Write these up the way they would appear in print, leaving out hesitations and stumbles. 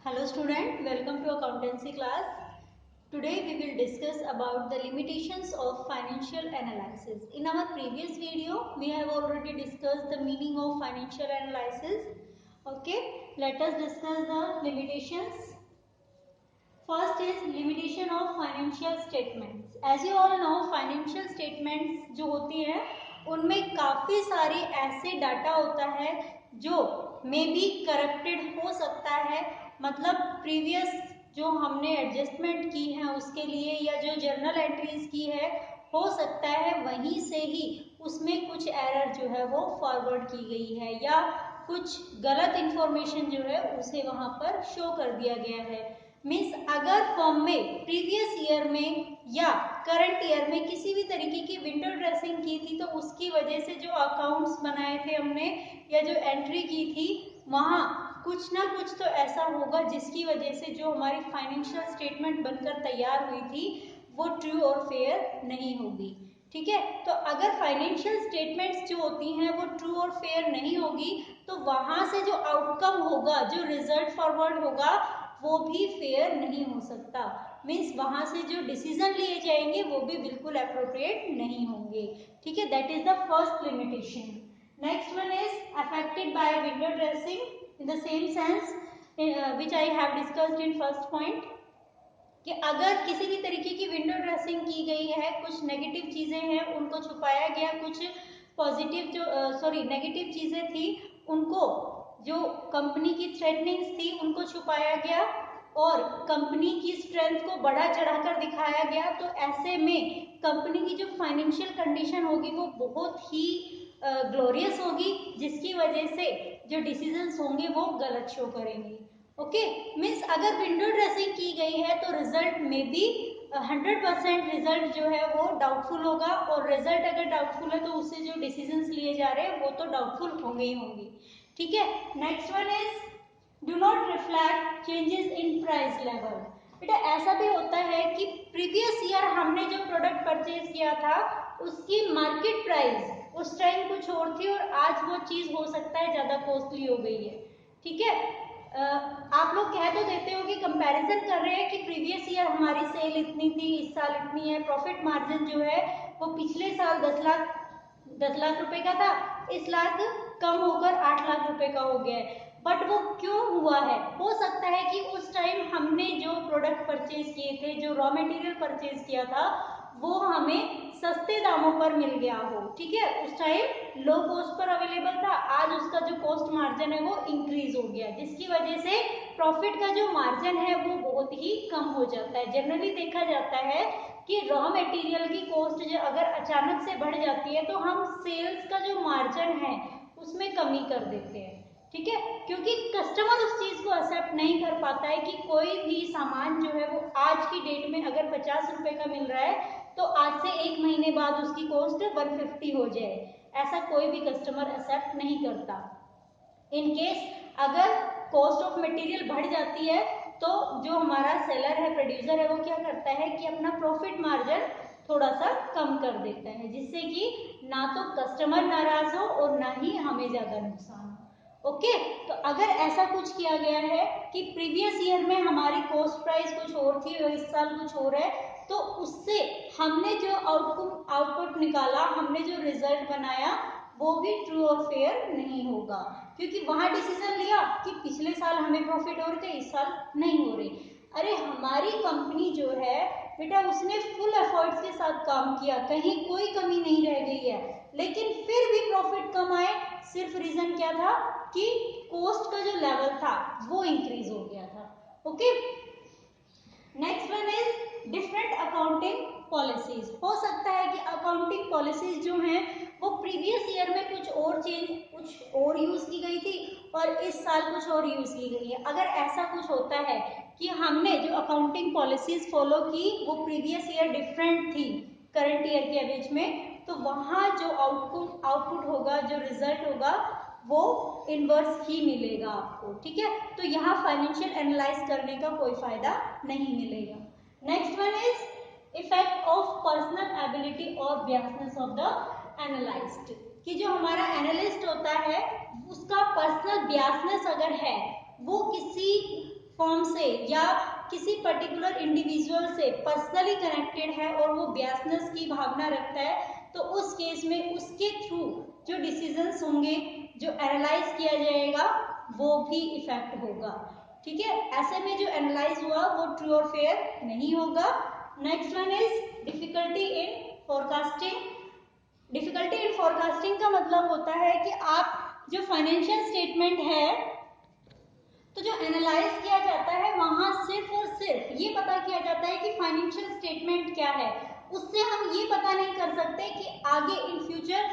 Hello student, welcome to accountancy class. Today we will discuss about the limitations of financial analysis. In our previous video, we have already discussed the meaning of financial analysis. Okay, let us discuss the limitations. First is limitation of financial statements. As you all know, financial statements जो होती है उनमें काफी सारे ऐसे data होता है जो मे बी करप्टेड हो सकता है, मतलब प्रीवियस जो हमने एडजस्टमेंट की है उसके लिए या जो जर्नल एंट्रीज की है हो सकता है वहीं से ही उसमें कुछ एरर जो है वो फॉरवर्ड की गई है या कुछ गलत इंफॉर्मेशन जो है उसे वहां पर शो कर दिया गया है। मीन्स अगर फर्म में प्रीवियस ईयर में या करंट ईयर में किसी भी तरीके की विंडो ड्रेसिंग की थी तो उसकी वजह से जो अकाउंट्स बनाए थे हमने या जो एंट्री की थी वहां कुछ ना कुछ तो ऐसा होगा जिसकी वजह से जो हमारी फाइनेंशियल स्टेटमेंट बनकर तैयार हुई थी वो ट्रू और फेयर नहीं होगी। ठीक है, तो अगर फाइनेंशियल स्टेटमेंट्स जो होती हैं वो ट्रू और फेयर नहीं होगी तो वहां से जो आउटकम होगा, जो रिजल्ट फॉरवर्ड होगा वो भी फेयर नहीं हो सकता। मीन्स वहां से जो डिसीजन लिए जाएंगे वो भी बिल्कुल अप्रोप्रिएट नहीं होंगे। ठीक है, that is the first limitation. Next one is affected by window dressing in the same sense which I have discussed in first point कि अगर किसी भी तरीके की विंडो ड्रेसिंग की गई है, कुछ नेगेटिव चीजें हैं उनको छुपाया गया, कुछ पॉजिटिव जो नेगेटिव चीजें थी उनको, जो कंपनी की थ्रेटनिंग्स थी उनको छुपाया गया और कंपनी की स्ट्रेंथ को बढ़ा चढ़ाकर दिखाया गया, तो ऐसे में कंपनी की जो फाइनेंशियल कंडीशन होगी वो बहुत ही ग्लोरियस होगी, जिसकी वजह से जो डिसीजंस होंगे वो गलत शो करेंगे। ओके, मीन्स अगर विंडो ड्रेसिंग की गई है तो रिजल्ट में भी 100% रिजल्ट जो है वो डाउटफुल होगा और रिजल्ट अगर डाउटफुल है तो उससे जो डिसीजंस लिए जा रहे हैं वो तो डाउटफुल होंगे ही होंगे। ठीक है, next one is do not reflect changes in price level. बेटा ऐसा भी होता है कि प्रीवियस ईयर हमने जो प्रोडक्ट परचेज किया था उसकी मार्केट प्राइस उस टाइम कुछ और थी और आज वो चीज हो सकता है ज्यादा कॉस्टली हो गई है। ठीक है, आप लोग कह तो देते हो कि कंपैरिजन कर रहे हैं कि प्रीवियस ईयर हमारी सेल इतनी थी, इस साल इतनी है, प्रॉफिट मार्जिन जो है वो पिछले साल 10 लाख रुपए का था, इस लाख कम होकर 8 लाख रुपए का हो गया है। बट वो क्यों हुआ है? हो सकता है कि उस टाइम हमने जो प्रोडक्ट परचेज किए थे, जो रॉ मटेरियल परचेज किया था वो हमें सस्ते दामों पर मिल गया हो। ठीक है, उस time low cost per available था, आज उसका जो कॉस्ट मार्जिन है वो इंक्रीज हो गया, जिसकी वजह से प्रॉफिट का जो मार्जिन है वो बहुत ही कम हो जाता है। जनरली देखा जाता है कि रॉ मटेरियल की कॉस्ट जो अगर अचानक से बढ़ जाती है तो हम सेल्स का जो मार्जिन है उसमें कमी कर देते हैं। ठीक है, क्योंकि कस्टमर उस चीज को एक्सेप्ट नहीं कर पाता है कि कोई भी सामान जो है वो आज की डेट में अगर 50 रुपए का मिल रहा है तो आज से 1 महीने बाद उसकी कॉस्ट 150 हो जाए, ऐसा कोई भी कस्टमर एक्सेप्ट नहीं करता। इन केस अगर कॉस्ट ऑफ मटेरियल बढ़ जाती है तो जो हमारा सेलर है, प्रोड्यूसर है, वो क्या करता है कि अपना प्रॉफिट मार्जिन थोड़ा सा कम कर देता है, जिससे कि ना तो कस्टमर नाराज हो और ना ही हमें ज्यादा नुकसान हो। ओके, तो अगर ऐसा कुछ किया गया है कि प्रीवियस ईयर में हमारी कॉस्ट प्राइस कुछ और थी और इस साल कुछ और है, तो उससे हमने जो आउटपुट निकाला, हमने जो रिजल्ट बनाया वो भी ट्रू और फेयर नहीं होगा, क्योंकि वहां डिसीजन लिया कि पिछले साल हमें प्रॉफिट हो रहे थे, इस साल नहीं हो रहे। अरे हमारी कंपनी जो है बेटा उसने फुल एफर्ट्स के साथ काम किया, कहीं कोई कमी नहीं रह गई है, लेकिन फिर भी प्रॉफिट कम आए। सिर्फ रीजन क्या था कि कॉस्ट का जो लेवल था वो इंक्रीज हो गया था। Okay, next one is different accounting policies. हो सकता है कि अकाउंटिंग पॉलिसीज जो हैं वो प्रीवियस ईयर में कुछ और यूज की गई थी और इस साल कुछ और यूज की गई है। अगर ऐसा कुछ होता है कि हमने जो अकाउंटिंग पॉलिसीज फॉलो की वो प्रीवियस ईयर डिफरेंट थी करंट ईयर के बीच में, तो वहां जो आउटपुट होगा, जो रिजल्ट होगा वो इनवर्स ही मिलेगा आपको। ठीक है, तो यहाँ फाइनेंशियल एनालाइज करने का कोई फायदा नहीं मिलेगा। Next one is effect of personal ability और बिजनेस ऑफ द एनालाइज्ड, कि जो हमारा एनालिस्ट होता है उसका पर्सनल बिजनेस अगर है, वो किसी फर्म से या किसी पर्टिकुलर इंडिविजुअल से पर्सनली कनेक्टेड है और वो बिजनेस की भावना रखता है, तो उस केस में उसके थ्रू जो डिसीजंस होंगे, जो एनालाइज किया जाएगा, वो भी इफेक्ट होगा। ठीक है, ऐसे में जो एनालाइज हुआ वो ट्रू और फेयर नहीं होगा। Next one is difficulty in forecasting. Difficulty in forecasting का मतलब होता है कि आप जो फाइनेंशियल स्टेटमेंट है, तो जो एनालाइज किया जाता है वहां सिर्फ और सिर्फ ये पता किया जाता है कि फाइनेंशियल स्टेटमेंट क्या है, उससे हम ये पता नहीं कर सकते कि आगे इन फ्यूचर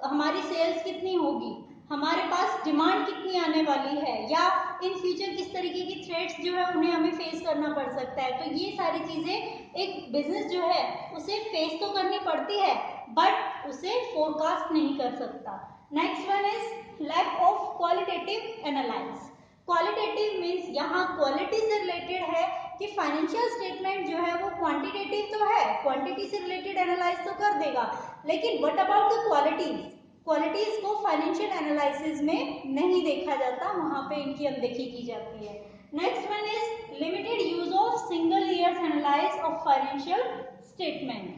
हमारी सेल्स कितनी होगी, हमारे पास डिमांड कितनी आने वाली है, या इन फ्यूचर किस तरीके की थ्रेट्स जो है उन्हें हमें फेस करना पड़ सकता है। तो ये सारी चीजें एक बिजनेस जो है उसे फेस तो करनी पड़ती है, बट उसे फोरकास्ट नहीं कर सकता। Next one is lack of qualitative analyse. Qualitative means यहाँ क्वालिटी से रिलेटेड है कि फाइनेंशियल स्टेटमेंट जो है वो क्वांटिटेटिव तो है, क्वांटिटी से रिलेटेड एनालाइज तो कर देगा, लेकिन what about the qualities, qualities को फाइनेंशियल एनालिसिस में नहीं देखा जाता, वहां पे इनकी अनदेखी की जाती है। Next one is limited use of single years analyse of financial statement.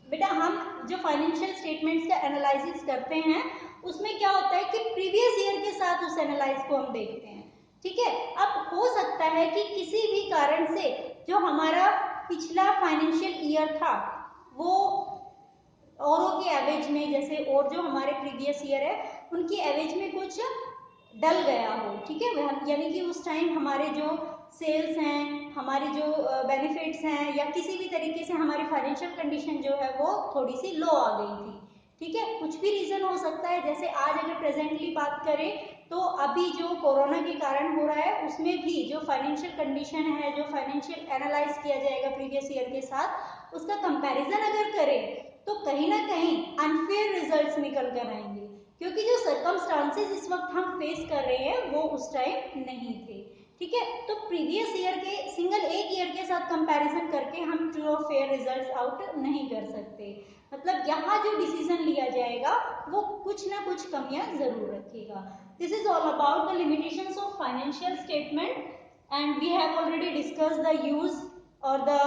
बेटा हम जो फाइनेंशियल स्टेटमेंट्स का एनालिसिस करते हैं उसमें क्या होता है कि प्रीवियस ईयर के साथ उस एनालाइज को हम देखते हैं। ठीक है, अब हो सकता है कि किसी भी कारण से जो हमारा पिछला फाइनेंशियल ईयर था वो औरों के एवरेज में, जैसे और जो हमारे प्रीवियस ईयर है उनकी एवरेज में कुछ डल गया हो। ठीक है, यानी कि उस टाइम हमारे जो सेल्स हैं, हमारी जो बेनिफिट्स हैं, या किसी भी तरीके से हमारी फाइनेंशियल कंडीशन जो है वो थोड़ी सी लो आ गई थी। ठीक है, कुछ भी रीजन हो सकता है, जैसे आज अगर प्रेजेंटली बात करें तो अभी जो कोरोना के कारण हो रहा है उसमें भी जो फाइनेंशियल कंडीशन है, जो फाइनेंशियल एनालाइज किया जाएगा प्रीवियस ईयर के साथ, उसका कंपैरिजन अगर करें तो कहीं ना कहीं अनफेयर रिजल्ट्स निकल कर आएंगे, क्योंकि जो सर्कमस्टांसेस इस वक्त हम फेस कर रहे हैं वो उस टाइम नहीं थे। ठीक है, तो प्रीवियस ईयर के सिंगल एक ईयर के साथ कंपैरिजन करके हम ट्रू और फेयर रिजल्ट्स आउट नहीं कर सकते। मतलब यहाँ जो डिसीजन लिया जाएगा वो कुछ ना कुछ कमियां जरूर रखेगा। This is all about the limitations of financial statement and we have already discussed the use और the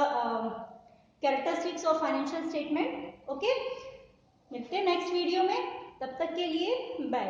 characteristics of financial statement. Okay, मिलते हैं नेक्स्ट वीडियो में, तब तक के लिए बाय।